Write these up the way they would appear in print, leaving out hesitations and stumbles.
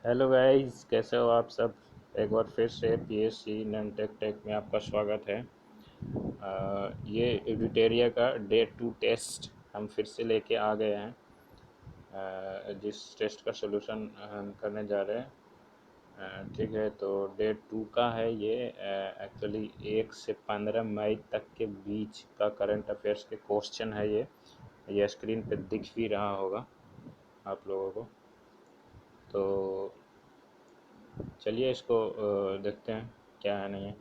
Hello guys, कैसे हो आप सब। एक बार फिर से पीएससी नन टेक में आपका स्वागत है। ये एडिटेरिया का डे 2 टेस्ट हम फिर से लेके आ गए हैं। जिस टेस्ट का सलूशन हम करने जा रहे हैं। ठीक है, तो डे 2 का है ये। एक्चुअली 1 से 15 मई तक के बीच का करंट अफेयर्स के क्वेश्चन है ये स्क्रीन पे दिख भी रहा होगा आप लोगों को। तो चलिए इसको देखते हैं क्या है नहीं है।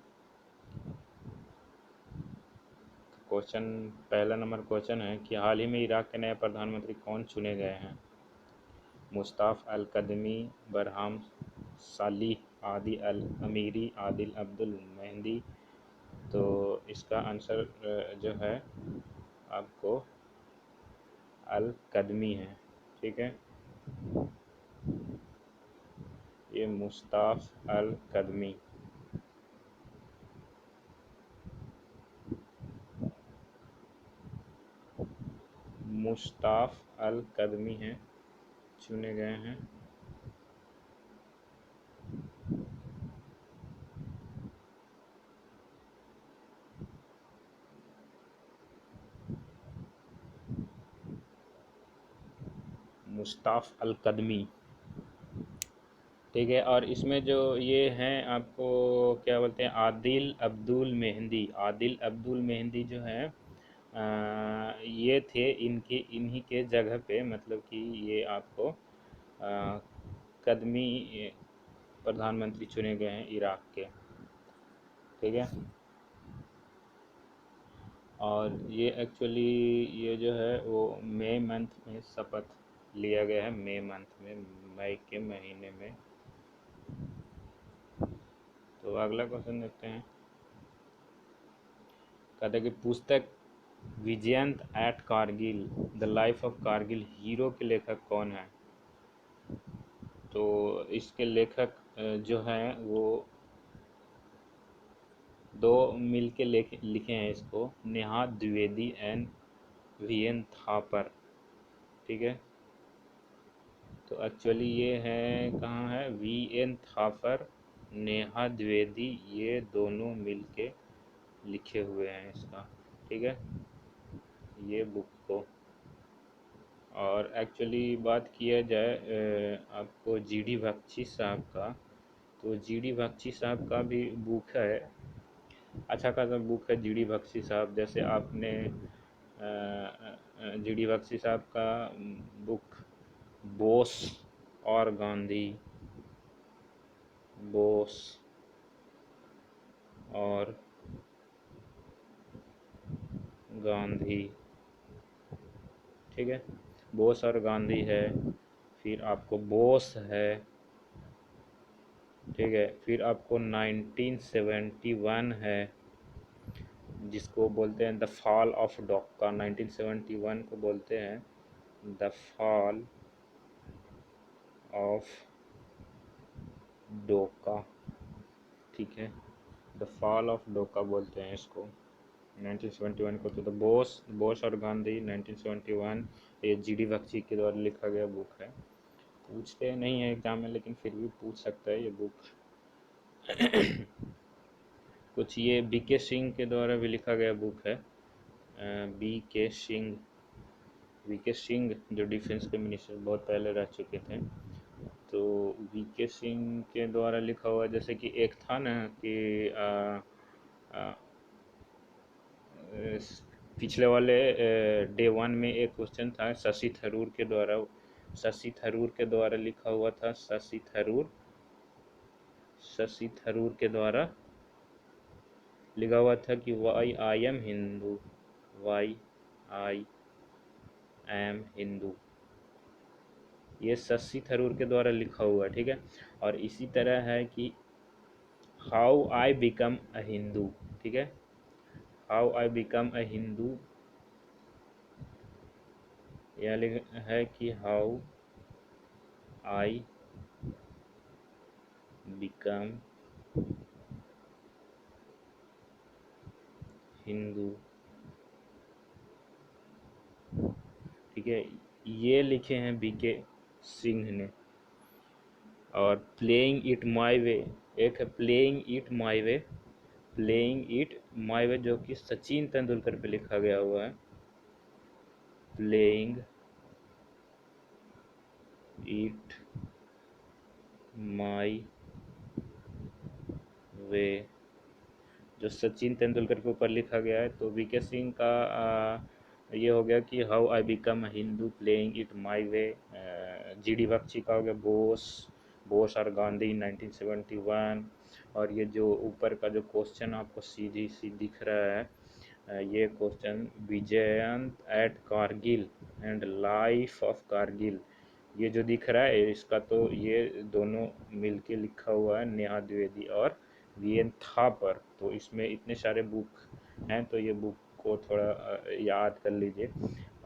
क्वेश्चन, पहला नंबर क्वेश्चन है कि हाल ही में इराक के नए प्रधानमंत्री कौन चुने गए हैं। मुश्ताफ़ अल कदमी, बरहाम सालिह, आदिल अल अमीरी, आदिल अब्दुल मेहंदी। तो इसका आंसर जो है आपको अल कदमी है। ठीक है, ये मुश्ताफ़ अल कदमी। मुश्ताफ़ अल कदमी हैं, चुने गए हैं। मुश्ताफ़ अल कदमी। ठीक है, और इसमें जो ये हैं आपको क्या बोलते हैं, आदिल अब्दुल मेहंदी। आदिल अब्दुल मेहंदी जो है ये थे इन्हीं के जगह पे, मतलब कि ये आपको कदमी प्रधानमंत्री चुने गए हैं इराक के। ठीक है, और ये एक्चुअली ये जो है वो मई मंथ में शपथ लिया गया है। मई मंथ में, मई के महीने में। तो अगला क्वेश्चन देखते हैं। कहते हैं कि पुस्तक Vijyant at Kargil, the life of Kargil hero के लेखक कौन है। तो इसके लेखक जो हैं वो दो मिल के लिखे हैं इसको, Neha Dwivedi and V N Thapar. ठीक है, तो एक्चुअली ये है, कहाँ है, वी एन थापर, नेहा द्विवेदी, ये दोनों मिल के लिखे हुए हैं इसका। ठीक है, ये बुक को। और एक्चुअली बात किया जाए आपको जीडी बख्शी साहब का, तो जीडी बख्शी साहब का भी बुक है, अच्छा खासा बुक है जीडी बख्शी साहब। जैसे आपने जीडी बख्शी साहब का बुक बोस और गांधी, बोस और गांधी। ठीक है, बोस और गांधी है, फिर आपको बोस है। ठीक है, फिर आपको 1971 है, जिसको बोलते हैं द फॉल ऑफ डोका। 1971 को बोलते हैं द फॉल ऑफ डोका। ठीक है, द फॉल ऑफ डोका बोलते हैं इसको 1971 को। तो द बोस, बोस और गांधी 1971, ये जीडी बख्शी के द्वारा लिखा गया बुक है। पूछते नहीं है एग्जाम में, लेकिन फिर भी पूछ सकता है ये बुक। कुछ ये बीके सिंह के द्वारा भी लिखा गया बुक है। बीके सिंह, वीके सिंह जो डिफेंस के मिनिस्टर बहुत पहले रह चुके थे, तो वीके सिंह के द्वारा लिखा हुआ, जैसे कि एक था ना कि आ, पिछले वाले डे 1 में एक क्वेश्चन था शशि थरूर के द्वारा, शशि थरूर के द्वारा लिखा हुआ था। शशि थरूर के द्वारा लिखा हुआ था कि why I am Hindu, why I am Hindu, ये शशि थरूर के द्वारा लिखा हुआ है। ठीक है, और इसी तरह है कि how I become a Hindu. ठीक है, how I become a Hindu, यह है कि हाउ आई बिकम हिंदू। ठीक है, ये लिखे हैं बीके सिंह ने। और प्लेइंग इट माई वे, एक है playing it my way, playing it my way जो कि सचिन तेंदुलकर पे लिखा गया हुआ है, प्लेइंग इट माई वे जो सचिन तेंदुलकर के ऊपर लिखा गया है। तो वीके सिंह का ये हो गया कि how I become Hindu playing it my way. GD Bakshi का हो गया बोस, बोस और गांधी 1971। और ये जो ऊपर का जो क्वेश्चन आपको सीधी सी दिख रहा है, ये question Vijyant at Kargil and life of Kargil, ये जो दिख रहा है इसका तो ये दोनों मिलके लिखा हुआ है नेहा द्विवेदी और वीएन थापर। तो इसमें इतने सारे बुक हैं, तो ये बुक को थोड़ा याद कर लीजिए।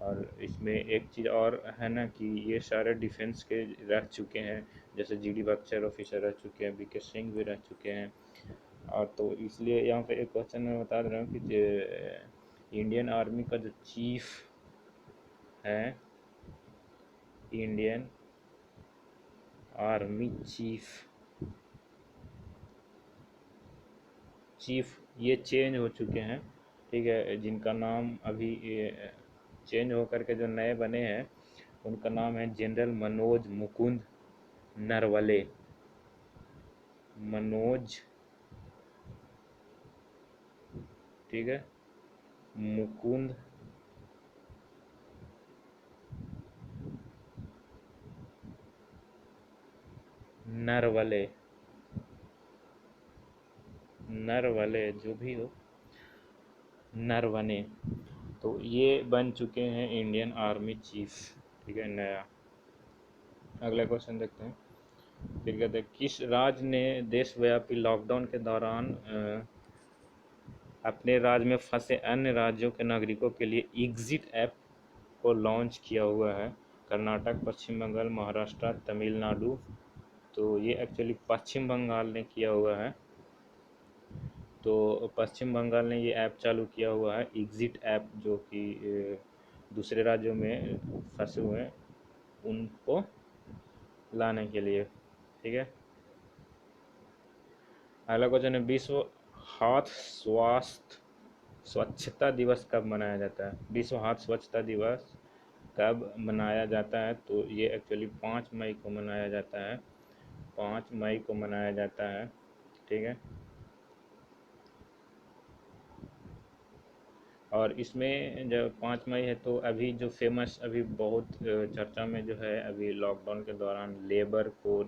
और इसमें एक चीज़ और है ना कि ये सारे डिफेंस के रह चुके हैं, जैसे जीडी बख्तर ऑफिसर रह चुके हैं, वीके सिंह भी रह चुके हैं। और तो इसलिए यहाँ पे एक क्वेश्चन मैं बता रहा हूँ कि इंडियन आर्मी का जो चीफ है, इंडियन आर्मी चीफ ये चेंज हो चुके हैं, ठीक है। जिनका नाम अभी चेंज होकर के जो नए बने हैं उनका नाम है जनरल मनोज मुकुंद नरवले। मनोज, ठीक है, मुकुंद नरवले, नरवले जो भी हो, नरवने। तो ये बन चुके हैं इंडियन आर्मी चीफ, ठीक है, नया। अगला क्वेश्चन देखते हैं। फिर कहते हैं किस राज्य ने देशव्यापी लॉकडाउन के दौरान अपने राज्य में फंसे अन्य राज्यों के नागरिकों के लिए एग्जिट ऐप को लॉन्च किया हुआ है? कर्नाटक, पश्चिम बंगाल, महाराष्ट्र, तमिलनाडु। तो ये एक्चुअली पश्चिम बंगाल ने किया हुआ है। तो पश्चिम बंगाल ने ये ऐप चालू किया हुआ है, एग्जिट ऐप, जो कि दूसरे राज्यों में फंसे हुए हैं उनको लाने के लिए, ठीक है। अगला क्वेश्चन है विश्व हाथ स्वास्थ्य स्वच्छता दिवस कब मनाया जाता है? विश्व हाथ स्वच्छता दिवस कब मनाया जाता है? तो ये एक्चुअली 5 मई को मनाया जाता है, 5 मई को मनाया जाता है, ठीक है। और इसमें जब 5 मई है तो अभी जो फेमस, अभी बहुत चर्चा में जो है, अभी लॉकडाउन के दौरान लेबर को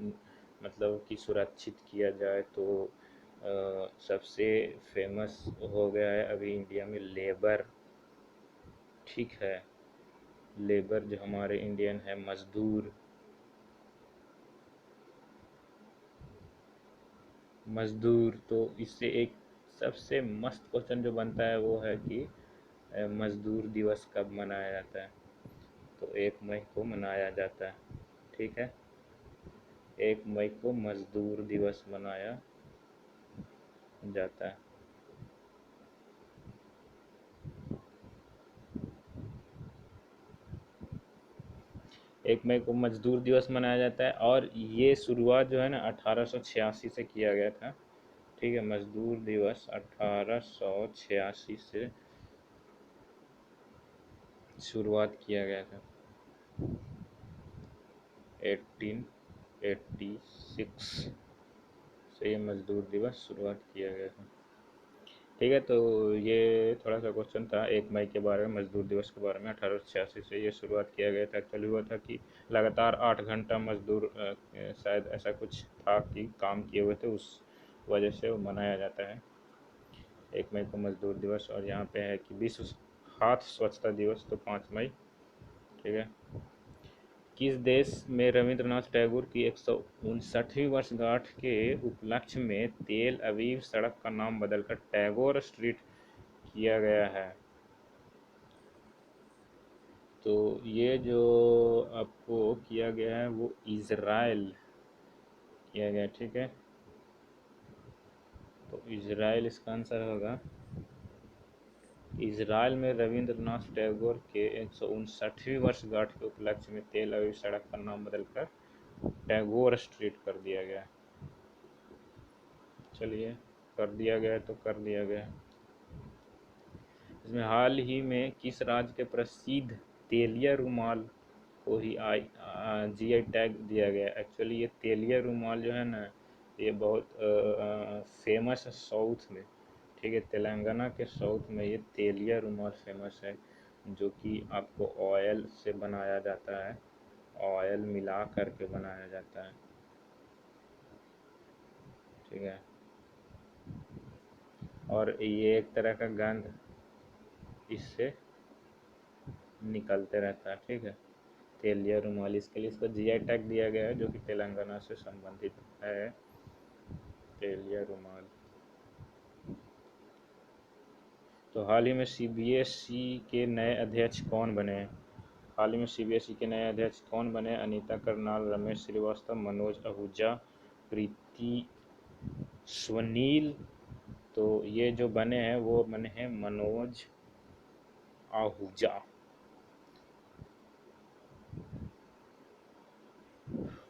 मतलब कि सुरक्षित किया जाए, तो सबसे फेमस हो गया है अभी इंडिया में लेबर, ठीक है। लेबर जो हमारे इंडियन है, मजदूर, मजदूर। तो इससे एक सबसे मस्त क्वेश्चन जो बनता है वो है कि मजदूर दिवस कब मनाया जाता है? तो 1 मई को मनाया जाता है, ठीक है। 1 मई को मजदूर दिवस मनाया जाता है। 1 मई को मजदूर दिवस मनाया जाता है, और ये शुरुआत जो है ना 1886 से किया गया था, ठीक है। मजदूर दिवस 1886 से शुरुआत किया गया था, 1886 से ये मजदूर दिवस शुरुआत किया गया था, ठीक है। तो ये थोड़ा सा क्वेश्चन था 1 मई के बारे में, मजदूर दिवस के बारे में। 1886 से ये शुरुआत किया गया था। एक्चुअली हुआ था कि लगातार 8 घंटा मजदूर शायद ऐसा कुछ था कि काम किए हुए थे, उस वजह से वो मनाया जाता है 1 मई को मजदूर दिवस। और यहाँ पे है कि विश्व हाथ स्वच्छता दिवस तो 5 मई, ठीक है। किस देश में रविंद्रनाथ टैगोर की 159वीं वर्षगांठ के उपलक्ष्य में तेल अवीव सड़क का नाम बदलकर टैगोर स्ट्रीट किया गया है? तो ये जो आपको किया गया है वो इज़राइल किया गया, ठीक है। तो इज़राइल इसका आंसर होगा। इज़राइल में रविंद्रनाथ टैगोर के 159वीं वर्षगांठ के उपलक्ष्य में तेल अवीव सड़क का नाम बदलकर टैगोर स्ट्रीट कर दिया गया है। चलिए, कर दिया गया तो कर दिया गया। इसमें हाल ही में किस राज्य के प्रसिद्ध तेलिया रुमाल को ही जीआई टैग दिया गया? एक्चुअली ये तेलिया रुमाल जो है ना, ये बहुत फेमस है साउथ में। ठीक है, तेलंगाना के साउथ में ये तेलिया रुमाल फेमस है, जो कि आपको ऑयल से बनाया जाता है, ऑयल मिला करके बनाया जाता है। ठीक है, और ये एक तरह का गंध इससे निकलते रहता है। ठीक है, तेलिया रुमाल, इसके लिए इसको जीआई टैग दिया गया है, जो कि तेलंगाना से संबंधित है, तेलिया रुमाल। तो हाल ही में सीबीएसई के नए अध्यक्ष कौन बने? हाल ही में सीबीएसई के नए अध्यक्ष कौन बने? अनीता करनाल, रमेश श्रीवास्तव, मनोज आहूजा, प्रीति स्वनील। तो ये जो बने हैं वो बने हैं मनोज आहूजा।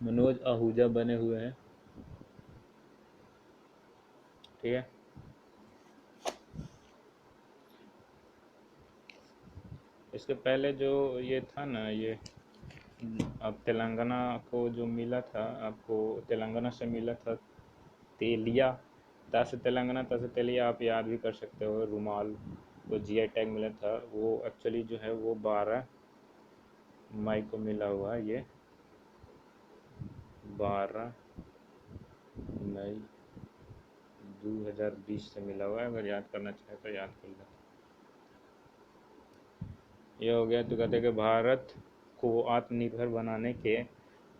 मनोज आहूजा बने हुए हैं। ठीक है, इसके पहले जो ये था ना, ये अब तेलंगाना को जो मिला था, आपको तेलंगाना से मिला था तेलिया, ता से तेलंगाना, ता से तेलिया, आप याद भी कर सकते हो। रुमाल को जीआई टैग मिला था, वो एक्चुअली जो है वो 12 मई को मिला हुआ है। ये 12 मई 2020 से मिला हुआ है। अगर याद करना चाहे तो याद कर लो। ये हो गया। तो कहते हैं कि भारत को आत्मनिर्भर बनाने के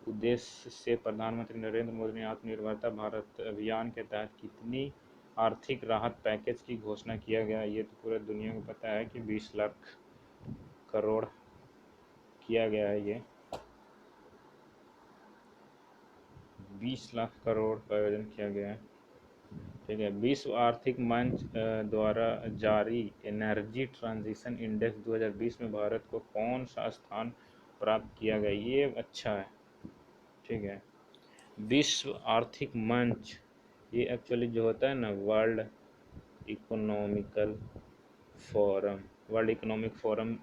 उद्देश्य से प्रधानमंत्री नरेंद्र मोदी ने आत्मनिर्भरता भारत अभियान के तहत कितनी आर्थिक राहत पैकेज की घोषणा किया गया? ये तो पूरे दुनिया को पता है कि 20 लाख करोड़ किया गया है। ये 20 लाख करोड़ का आयोजन किया गया है। ठीक है, विश्व आर्थिक मंच द्वारा जारी एनर्जी ट्रांजिशन इंडेक्स 2020 में भारत को कौन सा स्थान प्राप्त किया गया? ये अच्छा है। ठीक है, विश्व आर्थिक मंच, ये एक्चुअली जो होता है ना, economical forum world economic forum,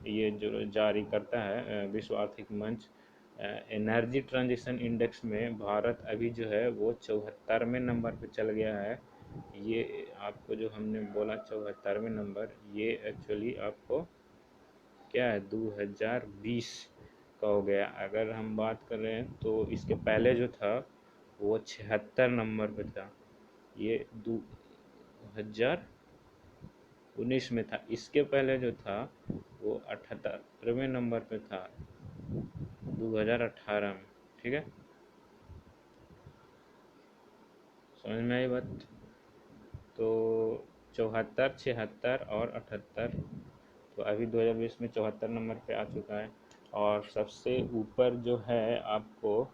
ये जो जारी करता है विश्व आर्थिक मंच। एनर्जी ट्रांजिशन इंडेक्स में भारत अभी जो है वो 74वें नंबर पे चल गया है। ये आपको जो हमने बोला 74वें नंबर, ये एक्चुअली आपको क्या है, 2020 का हो गया। अगर हम बात कर रहे हैं तो इसके पहले जो था वो 76 नंबर पे था, ये 2019 में था। इसके पहले जो था वो 78वें नंबर पे था 2018 में। ठीक है, समझ में आई बात? तो 74, 76 और 78, तो अभी 2020 में 74 नंबर पे आ चुका है। और सबसे ऊपर जो है आपको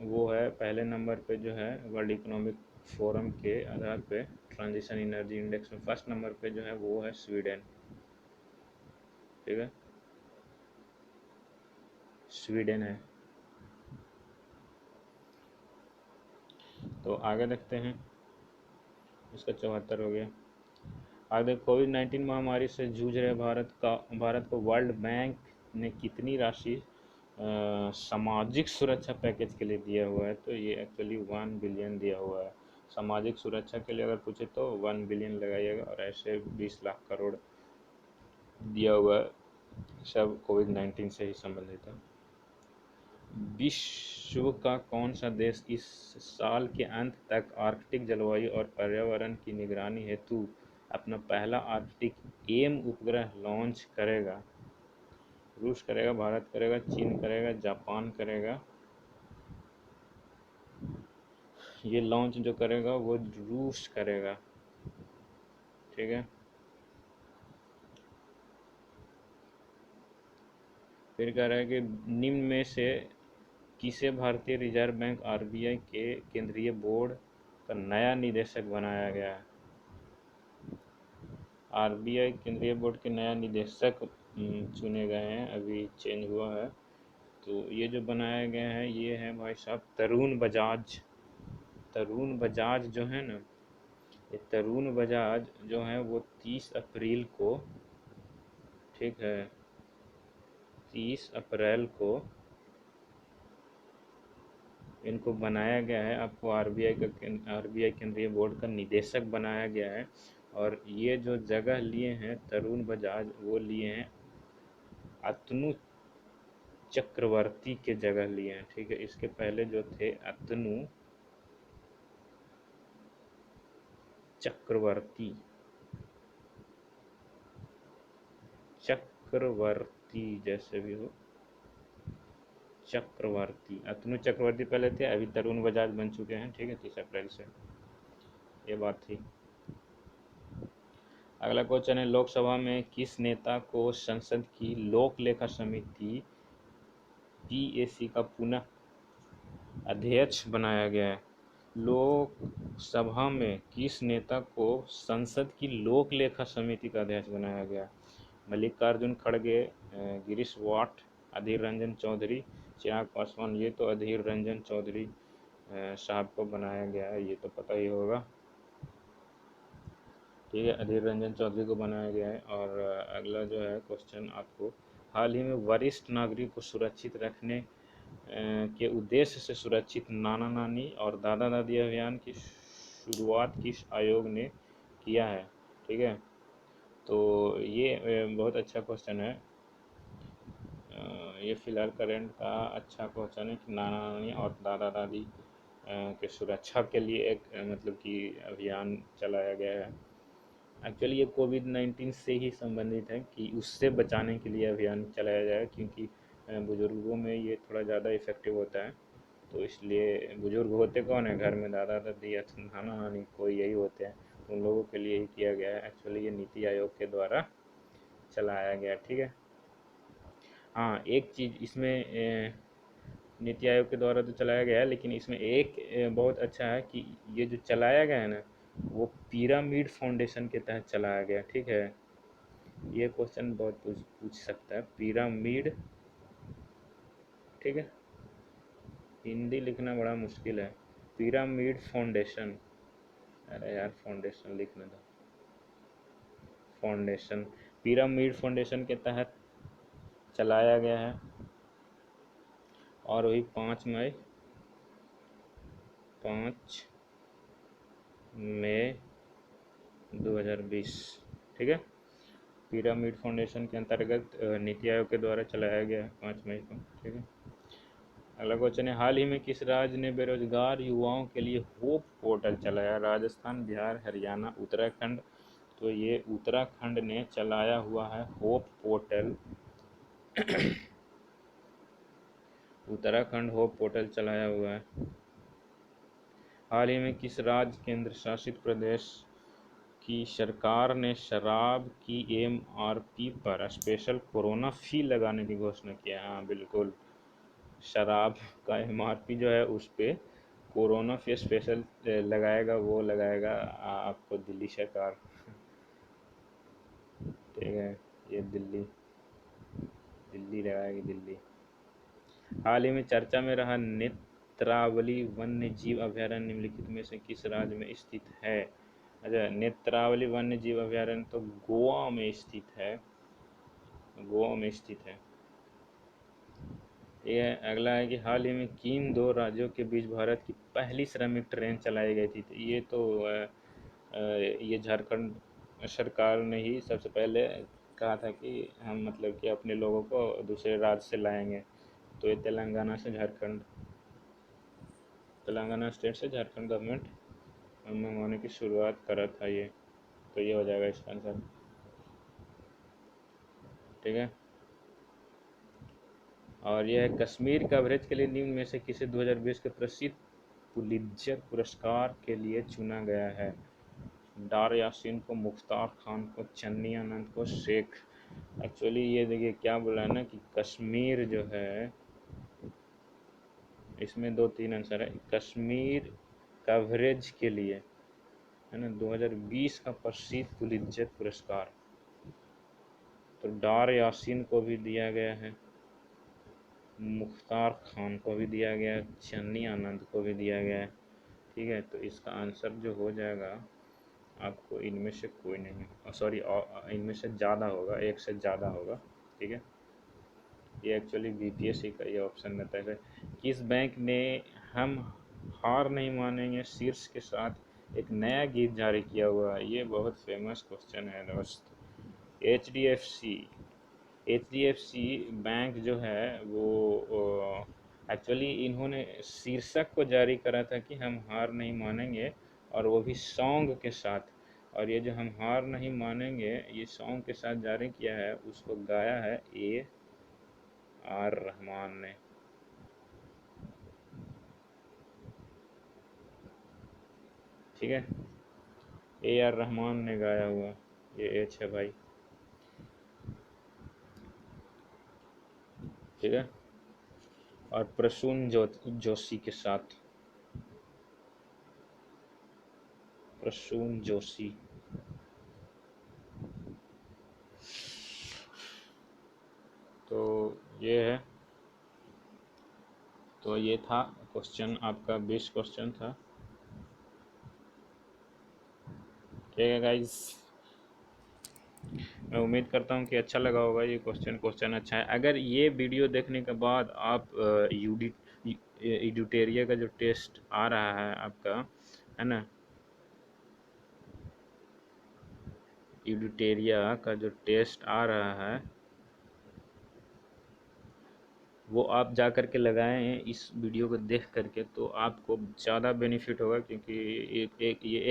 वो है पहले नंबर पे जो है वर्ल्ड इकोनॉमिक फोरम के आधार पे ट्रांजिशन एनर्जी इंडेक्स में फर्स्ट नंबर पे जो है वो है स्वीडन। ठीक है, स्वीडन है। तो आगे देखते हैं, इसका 74 हो गया। आगे, कोविड-19 महामारी से जूझ रहे भारत को वर्ल्ड बैंक ने कितनी राशि सामाजिक सुरक्षा पैकेज के लिए दिया हुआ है? तो ये एक्चुअली 1 बिलियन दिया हुआ है। सामाजिक सुरक्षा के लिए अगर पूछे तो 1 बिलियन लगाइएगा, और ऐसे 20 लाख करोड़ दिया हुआ है, सब कोविड-19 से ही संबंधित है। विश्व का कौन सा देश इस साल के अंत तक आर्कटिक जलवायु और पर्यावरण की निगरानी हेतु अपना पहला आर्कटिक एम उपग्रह लॉन्च करेगा? रूस करेगा, भारत करेगा, चीन करेगा, जापान करेगा? ये लॉन्च जो करेगा वो रूस करेगा। ठीक है, फिर कह रहा है कि निम्न में से किसे भारतीय रिजर्व बैंक आरबीआई के केंद्रीय बोर्ड का नया निदेशक बनाया गया है? आरबीआई केंद्रीय बोर्ड के नया निदेशक चुने गए हैं, अभी चेंज हुआ है। तो ये जो बनाया गया है ये है भाई साहब तरुण बजाज। तरुण बजाज जो है ना, ये तरुण बजाज जो है वो 30 अप्रैल को, ठीक है, 30 अप्रैल को इनको बनाया गया है। आपको आरबीआई केंद्रीय बोर्ड का निदेशक बनाया गया है। और ये जो जगह लिए हैं तरुण बजाज, वो लिए हैं अतनु चक्रवर्ती के जगह लिए हैं, ठीक है। इसके पहले जो थे अतनु चक्रवर्ती, चक्रवर्ती जैसे भी हो, चक्रवर्ती, अतनु चक्रवर्ती पहले थे, अभी तरुण बजाज बन चुके हैं, ठीक है, 30 अप्रैल से। ये बात थी। अगला क्वेश्चन है, लोकसभा में किस नेता को संसद की लोक लेखा समिति पीएसी का पुनः अध्यक्ष बनाया गया है? लोकसभा में किस नेता को संसद की लोक लेखा समिति का अध्यक्ष बनाया गया? मल्लिकार्जुन खड़गे, गिरीश वाट, अधीर रंजन चौधरी, चिराग पासवान। ये तो अधीर रंजन चौधरी साहब को बनाया गया है, ये तो पता ही होगा, ठीक है, अधीर रंजन चौधरी को बनाया गया है। और अगला जो है क्वेश्चन आपको, हाल ही में वरिष्ठ नागरिक को सुरक्षित रखने के उद्देश्य से सुरक्षित नाना नानी और दादा दादी अभियान की शुरुआत किस आयोग ने किया है? ठीक है, तो ये बहुत अच्छा क्वेश्चन है। ये फिलहाल करंट का अच्छा क्वेश्चन है कि नाना नानी और दादा दादी के सुरक्षा के लिए एक मतलब कि अभियान चलाया गया है। एक्चुअली ये कोविड-19 से ही संबंधित है कि उससे बचाने के लिए अभियान चलाया जाए, क्योंकि बुज़ुर्गों में ये थोड़ा ज़्यादा इफ़ेक्टिव होता है। तो इसलिए बुज़ुर्ग होते कौन है घर में, दादा दादी या नाना नानी, कोई यही होते हैं, उन लोगों के लिए ही किया गया है। एक्चुअली ये नीति आयोग के द्वारा चलाया गया, ठीक है। हाँ, एक चीज़ इसमें नीति आयोग के द्वारा तो चलाया गया है, लेकिन इसमें एक बहुत अच्छा है कि ये जो चलाया गया है ना, वो पिरामिड फाउंडेशन के तहत चलाया गया, ठीक है। ये क्वेश्चन बहुत पूछ सकता है, पिरामिड, ठीक है, हिंदी लिखना बड़ा मुश्किल है, पिरामिड फाउंडेशन, अरे यार फाउंडेशन लिखने दो, फाउंडेशन, पिरामिड फाउंडेशन के तहत चलाया गया है। और वही 5 मई 2020, ठीक है। पिरामिड फाउंडेशन के अंतर्गत नीति आयोग के द्वारा चलाया गया है 5 मई को, ठीक है। अगला क्वेश्चन है, हाल ही में किस राज्य ने बेरोजगार युवाओं के लिए होप पोर्टल चलाया? राजस्थान, बिहार, हरियाणा, उत्तराखंड। तो ये उत्तराखंड ने चलाया हुआ है hope portal. Uttarakhand hope portal चलाया हुआ है। हाल ही में किस राज्य केंद्र शासित प्रदेश की सरकार ने शराब की एमआरपी पर स्पेशल कोरोना फी लगाने की घोषणा किया? हाँ बिल्कुल, शराब का एमआरपी जो है उस पर कोरोना फी स्पेशल लगाएगा, वो लगाएगा आपको दिल्ली सरकार, ठीक है, ये दिल्ली दिल्ली लगाएगी, दिल्ली। हाल ही में चर्चा में रहा नेत्रावली वन्य जीव अभयारण्य निम्नलिखित में से किस राज्य में स्थित है? अच्छा, नेत्रावली वन्य जीव अभयारण्य तो गोवा में स्थित है, गोवा में स्थित है। ये अगला है कि हाल ही में किन दो राज्यों के बीच भारत की पहली श्रमिक ट्रेन चलाई गई थी? तो ये तो ये झारखंड सरकार ने ही सबसे पहले कहा था कि हम मतलब कि अपने लोगों को दूसरे राज्य से लाएंगे। तो ये तेलंगाना से झारखंड, तेलंगाना स्टेट से झारखंड गवर्नमेंट मंगवाने की शुरुआत करा था ये। तो ये हो जाएगा इसका आंसर, ठीक है। और यह है, कश्मीर कवरेज के लिए निम्न में से किसे 2020 के प्रसिद्ध पुलित्जर पुरस्कार के लिए चुना गया है? डार यासीन को, मुख्तार खान को, चन्नी आनंद को, शेख। एक्चुअली ये देखिए क्या बोला है ना कि कश्मीर जो है, इसमें 2-3 आंसर है। कश्मीर कवरेज के लिए है ना 2020 का प्रसिद्ध पुलित्जर पुरस्कार, तो डार यासीन को भी दिया गया है, मुख्तार खान को भी दिया गया है, चन्नी आनंद को भी दिया गया है। ठीक है, तो इसका आंसर जो हो जाएगा आपको इनमें से कोई नहीं, सॉरी इनमें से ज़्यादा होगा, एक से ज़्यादा होगा। ठीक है, ये एक्चुअली बीपीएससी का ये ऑप्शन रहता है। किस बैंक ने हम हार नहीं मानेंगे शीर्ष के साथ एक नया गीत जारी किया हुआ है? ये बहुत फेमस क्वेश्चन है दोस्त। H D F C, H D F C bank जो है वो एक्चुअली इन्होंने शीर्षक को जारी करा था कि हम हार नहीं मानेंगे, और वो भी सॉन्ग के साथ। और ये जो हम हार नहीं मानेंगे ये सॉन्ग के साथ जारी किया है, उसको गाया है ए आर रहमान ने। ठीक है, ए आर रहमान ने गाया हुआ ये एच है भाई। ठीक है, और प्रसून जोशी के साथ, प्रसून जोशी। तो ये है, तो ये था क्वेश्चन आपका, 20 क्वेश्चन था। ठीक है गाइस, मैं उम्मीद करता हूँ कि अच्छा लगा होगा ये क्वेश्चन अच्छा है। अगर ये वीडियो देखने के बाद आप एडिटेरिया का जो टेस्ट आ रहा है आपका, है ना, एडिटेरिया का जो टेस्ट आ रहा है वो आप जा कर के लगाएं इस वीडियो को देख करके, तो आपको ज़्यादा बेनिफिट होगा। क्योंकि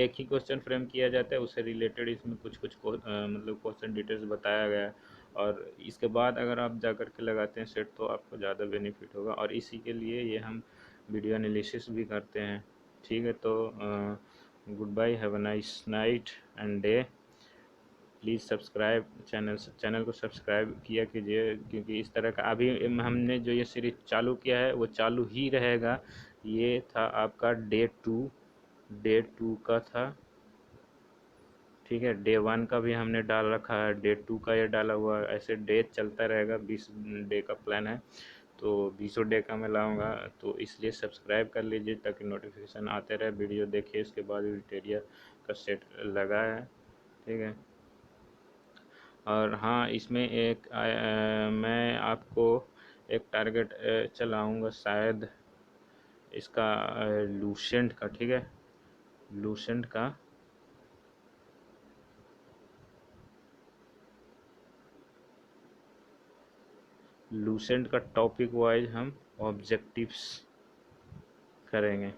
एक ही क्वेश्चन फ्रेम किया जाता है, उससे रिलेटेड इसमें कुछ कुछ मतलब क्वेश्चन डिटेल्स बताया गया है। और इसके बाद अगर आप जा कर के लगाते हैं सेट, तो आपको ज़्यादा बेनिफिट होगा, और इसी के लिए ये हम वीडियो एनालिसिस भी करते हैं। ठीक है, तो good bye, have a nice night and day. Please subscribe channel को सब्सक्राइब किया कीजिए, क्योंकि इस तरह का अभी हमने जो ये सीरीज चालू किया है वो चालू ही रहेगा। ये था आपका डे टू का था। ठीक है, डे 1 का भी हमने डाल रखा है, डे 2 का ये डाला हुआ है, ऐसे डे चलता रहेगा। 20 डे का प्लान है, तो 20 डे का मैं लाऊंगा। तो इसलिए सब्सक्राइब कर लीजिए ताकि नोटिफिकेशन आते रहे। वीडियो देखिए, इसके बाद एडिटेरिया का सेट लगा है। ठीक है, और हाँ, इसमें एक मैं आपको एक टारगेट चलाऊँगा शायद इसका, लूसेंट का। ठीक है, लूसेंट का टॉपिक वाइज हम ऑब्जेक्टिव्स करेंगे।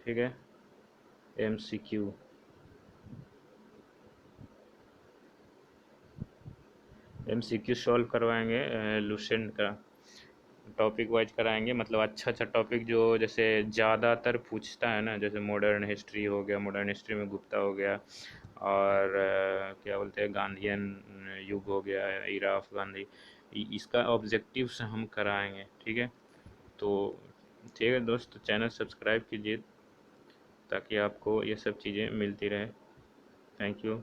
ठीक है, एमसीक्यू, सॉल्व करवाएंगे, लूसेंट का टॉपिक वाइज कराएंगे। मतलब अच्छा टॉपिक जो जैसे ज़्यादातर पूछता है ना, जैसे मॉडर्न हिस्ट्री हो गया, मॉडर्न हिस्ट्री में गुप्ता हो गया, और क्या बोलते हैं, गांधीयन युग हो गया, इरा ऑफ गांधी। इसका ऑब्जेक्टिव्स हम कराएंगे। ठीक है, तो ठीक है दोस्त, चैनल सब्सक्राइब कीजिए ताकि आपको ये सब चीज़ें मिलती रहे। Thank you.